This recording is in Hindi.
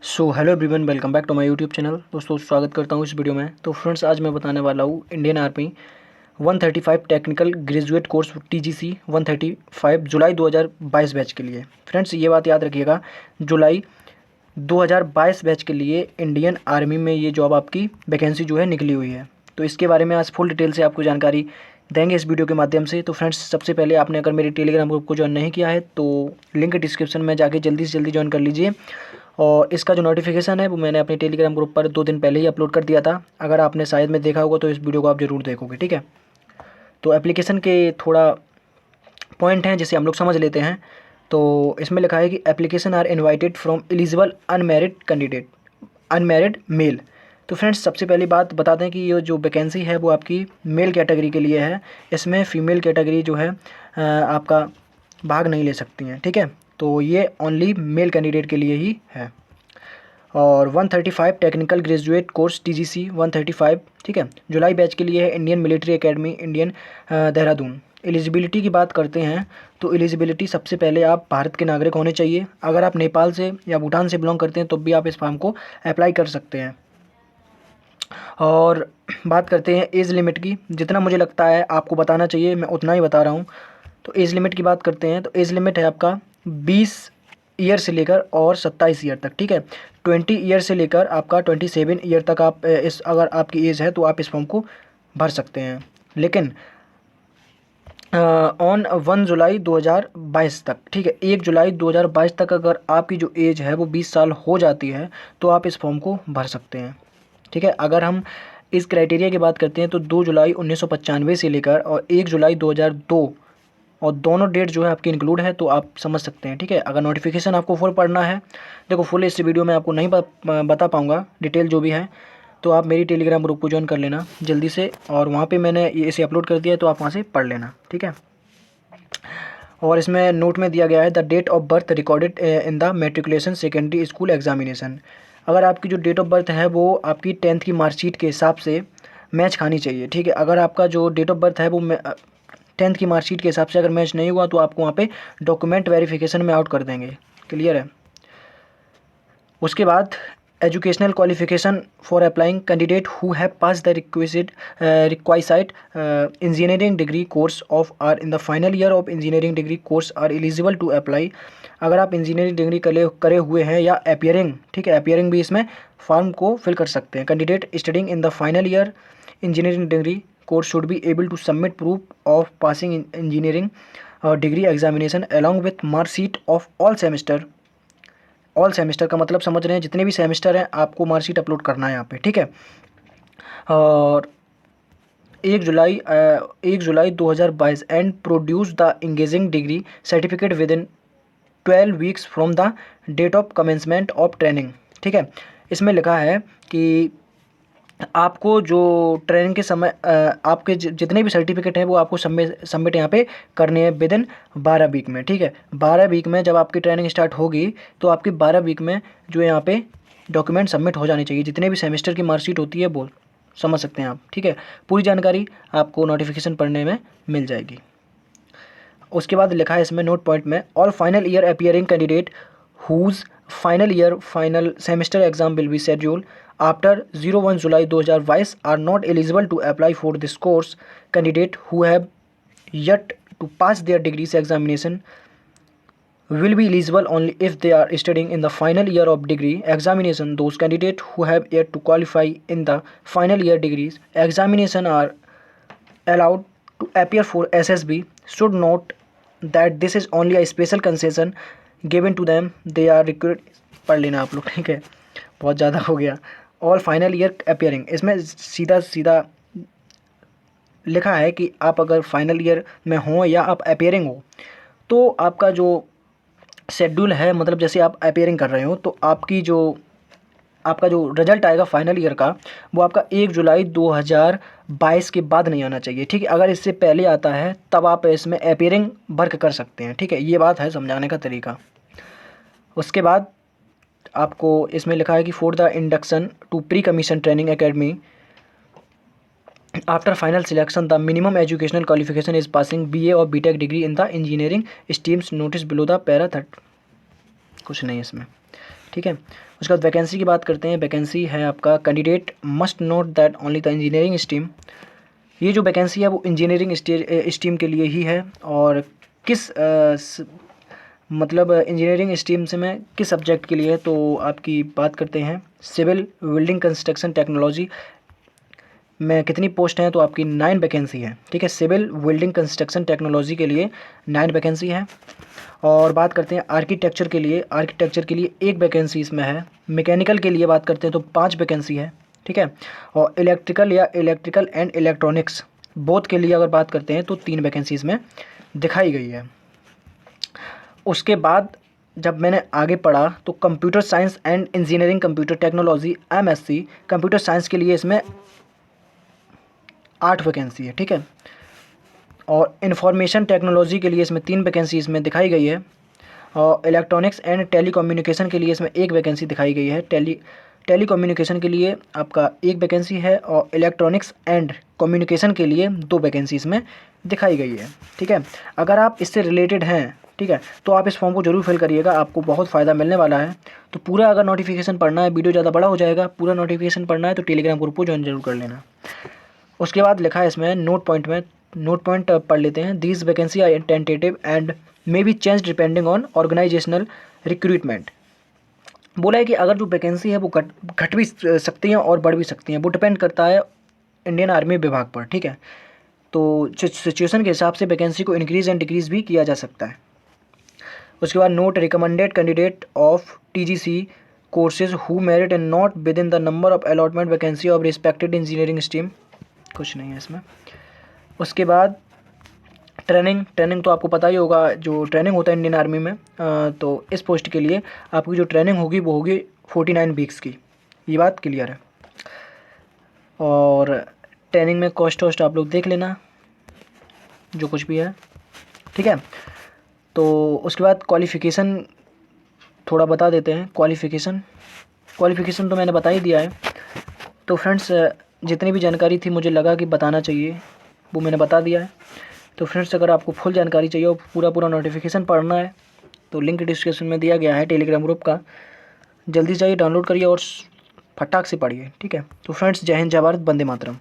So hello everyone, welcome back to my YouTube channel. दोस्तों स्वागत करता हूँ इस वीडियो में। तो फ्रेंड्स, आज मैं बताने वाला हूँ Indian army 135 technical graduate course TGC 135 जुलाई 2022 बैच के लिए। फ्रेंड्स, ये बात याद रखिएगा, जुलाई 2022 बैच के लिए इंडियन आर्मी में ये जॉब आपकी वैकेंसी जो है निकली हुई है। तो इसके बारे में आज फुल डिटेल से आपको जानकारी देंगे इस वीडियो के माध्यम से। तो फ्रेंड्स, सबसे पहले आपने अगर मेरे टेलीग्राम ग्रुप को ज्वाइन नहीं किया है तो लिंक डिस्क्रिप्शन में जाके जल्दी से जल्दी ज्वाइन कर लीजिए। और इसका जो नोटिफिकेशन है वो मैंने अपने टेलीग्राम ग्रुप पर 2 दिन पहले ही अपलोड कर दिया था। अगर आपने शायद में देखा होगा तो इस वीडियो को आप ज़रूर देखोगे, ठीक है। तो एप्लीकेशन के थोड़ा पॉइंट हैं जिसे हम लोग समझ लेते हैं। तो इसमें लिखा है कि application are invited from eligible unmarried candidate, unmarried male. तो फ्रेंड्स, सबसे पहली बात बता दें कि ये जो वैकेंसी है वो आपकी मेल कैटेगरी के लिए है। इसमें फ़ीमेल कैटेगरी जो है आपका भाग नहीं ले सकती हैं, ठीक है। तो ये ओनली मेल कैंडिडेट के लिए ही है। और 135 टेक्निकल ग्रेजुएट कोर्स TGC 135, ठीक है, जुलाई बैच के लिए है। Indian military academy, Indian Dehradun. Eligibility की बात करते हैं तो एलिजिबिलिटी सबसे पहले आप भारत के नागरिक होने चाहिए। अगर आप नेपाल से या भूटान से बिलोंग करते हैं तो भी आप इस फॉर्म को अप्लाई कर सकते हैं। और बात करते हैं एज लिमिट की। जितना मुझे लगता है आपको बताना चाहिए मैं उतना ही बता रहा हूँ। तो एज लिमिट की बात करते हैं तो एज लिमिट है आपका 20 ईयर से लेकर और 27 ईयर तक, ठीक है। 20 ईयर से लेकर आपका 27 ईयर तक आप इस अगर आपकी एज है तो आप इस फॉर्म को भर सकते हैं। लेकिन ऑन 1 जुलाई 2022 तक, ठीक है, 1 जुलाई 2022 तक अगर आपकी जो एज है वो 20 साल हो जाती है तो आप इस फॉर्म को भर सकते हैं, ठीक है। अगर हम इस क्राइटेरिया की बात करते हैं तो 2 जुलाई 1995 से लेकर और 1 जुलाई 2002 और दोनों डेट जो है आपकी इंक्लूड है, तो आप समझ सकते हैं, ठीक है। अगर नोटिफिकेशन आपको फुल पढ़ना है, देखो फुल इस वीडियो में आपको नहीं बता पाऊँगा डिटेल जो भी है, तो आप मेरी टेलीग्राम ग्रुप को ज्वाइन कर लेना जल्दी से। और वहाँ पे मैंने इसे अपलोड कर दिया है तो आप वहाँ से पढ़ लेना, ठीक है। और इसमें नोट में दिया गया है the date of birth recorded in the matriculation secondary school examination. अगर आपकी जो डेट ऑफ बर्थ है वो आपकी 10th की मार्कशीट के हिसाब से मैच खानी चाहिए, ठीक है। अगर आपका जो डेट ऑफ बर्थ है वो 10th की मार्कशीट के हिसाब से अगर मैच नहीं हुआ तो आपको वहाँ पे डॉक्यूमेंट वेरिफिकेशन में आउट कर देंगे, क्लियर है। उसके बाद educational qualification for applying candidate who have pass the requisite engineering degree course of are in the final year of engineering degree course are eligible to apply. अगर आप इंजीनियरिंग डिग्री करे हुए हैं या अपियरिंग, ठीक है, अपियरिंग भी इसमें फॉर्म को फिल कर सकते हैं। Candidate studying in the final year engineering degree course should be able to submit proof of passing engineering degree examination along with marksheet of all semester. All semester का मतलब समझ रहे हैं, जितने भी सेमेस्टर हैं आपको मार्कशीट अपलोड करना है यहाँ पे, ठीक है। और 1 July 2022 and produce the engineering degree certificate within 12 weeks from the date of commencement of training, ठीक है। इसमें लिखा है कि आपको जो ट्रेनिंग के समय आपके जितने भी सर्टिफिकेट हैं वो आपको सबमिट यहाँ पे करने हैं विद इन 12 वीक में, ठीक है। 12 वीक में जब आपकी ट्रेनिंग स्टार्ट होगी तो आपकी 12 वीक में जो यहाँ पे डॉक्यूमेंट सबमिट हो जाने चाहिए। जितने भी सेमेस्टर की मार्कशीट होती है वो समझ सकते हैं आप, ठीक है। पूरी जानकारी आपको नोटिफिकेशन पढ़ने में मिल जाएगी। उसके बाद लिखा है इसमें नोट पॉइंट में, all final year appearing candidate whose final semester exam will be schedule after 01 July 2022 are not eligible to apply for this course. Candidate who have yet to pass their degrees examination will be eligible only if they are studying in the final year of degree examination. Those candidates who have yet to qualify in the final year degrees examination are allowed to appear for SSB. Should note that this is only a special concession given to them. They are required, पढ़ लेना आप लोग, ठीक है, बहुत ज़्यादा हो गया। ऑल फाइनल ईयर अपियरिंग, इसमें सीधा सीधा लिखा है कि आप अगर फाइनल ईयर में हो या आप अपियरिंग हो तो आपका जो शेड्यूल है, मतलब जैसे आप अपियरिंग कर रहे हो तो आपका जो रिजल्ट आएगा फाइनल ईयर का वो आपका 1 जुलाई 2022 के बाद नहीं आना चाहिए, ठीक है। अगर इससे पहले आता है तब आप इसमें अपियरिंग वर्क कर सकते हैं, ठीक है। ये बात है समझाने का तरीका। उसके बाद आपको इसमें लिखा है कि for the induction to pre commission training academy after final selection the minimum educational qualification is passing BA और BTech डिग्री in the engineering streams notice below the para 30। कुछ नहीं इसमें, ठीक है। उसके बाद वैकेंसी की बात करते हैं। वैकेंसी है आपका candidate must note that only the engineering stream. ये जो वैकेंसी है वो इंजीनियरिंग स्ट्रीम के लिए ही है। और किस मतलब इंजीनियरिंग स्ट्रीम से में किस सब्जेक्ट के लिए है, तो आपकी बात करते हैं सिविल बिल्डिंग कंस्ट्रक्शन टेक्नोलॉजी में कितनी पोस्ट हैं, तो आपकी 9 वैकेंसी है। ठीक है, सिविल बिल्डिंग कंस्ट्रक्शन टेक्नोलॉजी के लिए 9 वैकेंसी है। और बात करते हैं आर्किटेक्चर के लिए। आर्किटेक्चर के लिए 1 वैकेंसी इसमें है। मैकेनिकल के लिए बात करते हैं तो 5 वैकेंसी है। ठीक है, और इलेक्ट्रिकल या इलेक्ट्रिकल एंड इलेक्ट्रॉनिक्स बोथ के लिए अगर बात करते हैं तो 3 वैकेंसी इसमें दिखाई गई है। उसके बाद जब मैंने आगे पढ़ा तो computer science and engineering computer technology MSc computer science के लिए इसमें 8 वैकेंसी है। ठीक है, और इंफॉर्मेशन टेक्नोलॉजी के लिए इसमें 3 वैकेंसी इसमें दिखाई गई है। और इलेक्ट्रॉनिक्स एंड टेलीकम्युनिकेशन के लिए इसमें 1 वैकेंसी दिखाई गई है। टेलीकम्युनिकेशन के लिए आपका 1 वैकेंसी है और इलेक्ट्रॉनिक्स एंड कम्युनिकेशन के लिए 2 वैकेंसी इसमें दिखाई गई है। ठीक है, अगर आप इससे रिलेटेड हैं, ठीक है, तो आप इस फॉर्म को जरूर फिल करिएगा, आपको बहुत फ़ायदा मिलने वाला है। तो पूरा अगर नोटिफिकेशन पढ़ना है, वीडियो ज़्यादा बड़ा हो जाएगा, पूरा नोटिफिकेशन पढ़ना है तो टेलीग्राम ग्रुप को ज्वाइन जरूर कर लेना। उसके बाद लिखा है इसमें नोट पॉइंट पढ़ लेते हैं। These vacancy are tentative and may be change depending on organisational recruitment. बोला है कि अगर जो वैकेंसी है वो घट भी सकती हैं और बढ़ भी सकती हैं, वो डिपेंड करता है इंडियन आर्मी विभाग पर। ठीक है, तो सिचुएशन के हिसाब से वैकेंसी को इंक्रीज़ एंड डिक्रीज़ भी किया जा सकता है। उसके बाद note recommended candidate of TGC courses who merit and not with in the number of allotment vacancy of respected engineering stream. कुछ नहीं है इसमें। उसके बाद ट्रेनिंग तो आपको पता ही होगा, जो ट्रेनिंग होता है इंडियन आर्मी में, तो इस पोस्ट के लिए आपकी जो ट्रेनिंग होगी वो होगी 49 वीक्स की। ये बात क्लियर है। और ट्रेनिंग में कॉस्ट आप लोग देख लेना जो कुछ भी है। ठीक है, तो उसके बाद क्वालिफ़िकेशन थोड़ा बता देते हैं। क्वालिफ़िकेशन तो मैंने बता ही दिया है। तो फ्रेंड्स, जितनी भी जानकारी थी मुझे लगा कि बताना चाहिए, वो मैंने बता दिया है। तो फ्रेंड्स, अगर आपको फुल जानकारी चाहिए और पूरा नोटिफिकेशन पढ़ना है तो लिंक डिस्क्रिप्शन में दिया गया है टेलीग्राम ग्रुप का, जल्दी से जाइए, डाउनलोड करिए और फटाक से पढ़िए। ठीक है, तो फ्रेंड्स, जय हिंद, जय भारत, वंदे मातरम।